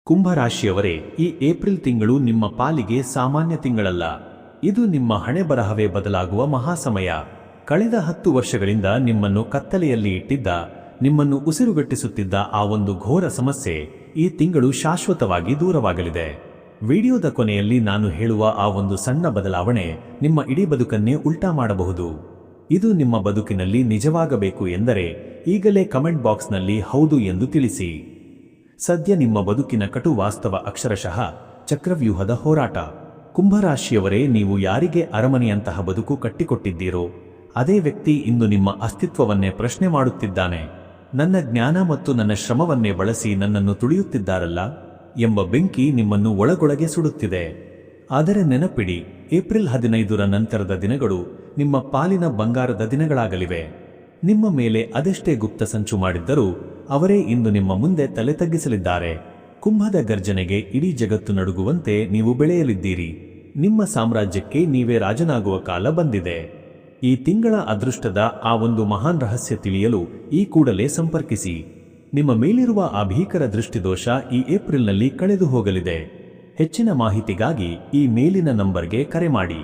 ಕುಂಭರಾಶಿಯವರೇ, ಈ ಏಪ್ರಿಲ್ ತಿಂಗಳು ನಿಮ್ಮ ಪಾಲಿಗೆ ಸಾಮಾನ್ಯ ತಿಂಗಳಲ್ಲ. ಇದು ನಿಮ್ಮ ಹಣೆಬರಹವೇ ಬದಲಾಗುವ ಮಹಾಸಮಯ. ಕಳೆದ 10 ವರ್ಷಗಳಿಂದ ನಿಮ್ಮನ್ನು ಕತ್ತಲೆಯಲ್ಲಿ ಇಟ್ಟಿದ್ದ, ನಿಮ್ಮನ್ನು ಉಸಿರುಗಟ್ಟಿಸುತ್ತಿದ್ದ ಆ ಒಂದು ಘೋರ ಸಮಸ್ಯೆ ಈ ತಿಂಗಳು ಶಾಶ್ವತವಾಗಿ ದೂರವಾಗಲಿದೆ. ವಿಡಿಯೋದ ಕೊನೆಯಲ್ಲಿ ನಾನು ಹೇಳುವ ಆ ಒಂದು ಸಣ್ಣ ಬದಲಾವಣೆ ನಿಮ್ಮ ಇಡೀ ಬದುಕನ್ನೇ ಉಲ್ಟಾ ಮಾಡಬಹುದು. ಇದು ನಿಮ್ಮ ಬದುಕಿನಲ್ಲಿ ನಿಜವಾಗಬೇಕು ಎಂದರೆ ಈಗಲೇ ಕಮೆಂಟ್ ಬಾಕ್ಸ್ನಲ್ಲಿ ಹೌದು ಎಂದು ತಿಳಿಸಿ. ಸದ್ಯ ನಿಮ್ಮ ಬದುಕಿನ ಕಟು ವಾಸ್ತವ ಅಕ್ಷರಶಃ ಚಕ್ರವ್ಯೂಹದ ಹೋರಾಟ. ಕುಂಭರಾಶಿಯವರೇ, ನೀವು ಯಾರಿಗೆ ಅರಮನೆಯಂತಹ ಬದುಕು ಕಟ್ಟಿಕೊಟ್ಟಿದ್ದೀರೋ ಅದೇ ವ್ಯಕ್ತಿ ಇಂದು ನಿಮ್ಮ ಅಸ್ತಿತ್ವವನ್ನೇ ಪ್ರಶ್ನೆ ಮಾಡುತ್ತಿದ್ದಾನೆ. ನನ್ನ ಜ್ಞಾನ ಮತ್ತು ನನ್ನ ಶ್ರಮವನ್ನೇ ಬಳಸಿ ನನ್ನನ್ನು ತುಳಿಯುತ್ತಿದ್ದಾರಲ್ಲ ಎಂಬ ಬೆಂಕಿ ನಿಮ್ಮನ್ನು ಒಳಗೊಳಗೆ ಸುಡುತ್ತಿದೆ. ಆದರೆ ನೆನಪಿಡಿ, ಏಪ್ರಿಲ್ 15ರ ನಂತರದ ದಿನಗಳು ನಿಮ್ಮ ಪಾಲಿನ ಬಂಗಾರದ ದಿನಗಳಾಗಲಿವೆ. ನಿಮ್ಮ ಮೇಲೆ ಅದೆಷ್ಟೇ ಗುಪ್ತ ಸಂಚು ಮಾಡಿದ್ದರೂ ಅವರೇ ಇಂದು ನಿಮ್ಮ ಮುಂದೆ ತಲೆ ತಗ್ಗಿಸಲಿದ್ದಾರೆ. ಕುಂಭದ ಗರ್ಜನೆಗೆ ಇಡೀ ಜಗತ್ತು ನಡುಗುವಂತೆ ನೀವು ಬೆಳೆಯಲಿದ್ದೀರಿ. ನಿಮ್ಮ ಸಾಮ್ರಾಜ್ಯಕ್ಕೆ ನೀವೇ ರಾಜನಾಗುವ ಕಾಲ ಬಂದಿದೆ. ಈ ತಿಂಗಳ ಅದೃಷ್ಟದ ಆ ಒಂದು ಮಹಾನ್ ರಹಸ್ಯ ತಿಳಿಯಲು ಈ ಕೂಡಲೇ ಸಂಪರ್ಕಿಸಿ. ನಿಮ್ಮ ಮೇಲಿರುವ ಆ ಭೀಕರ ದೃಷ್ಟಿದೋಷ ಈ ಏಪ್ರಿಲ್ನಲ್ಲಿ ಕಳೆದು ಹೋಗಲಿದೆ. ಹೆಚ್ಚಿನ ಮಾಹಿತಿಗಾಗಿ ಈ ಮೇಲಿನ ನಂಬರ್ಗೆ ಕರೆ ಮಾಡಿ.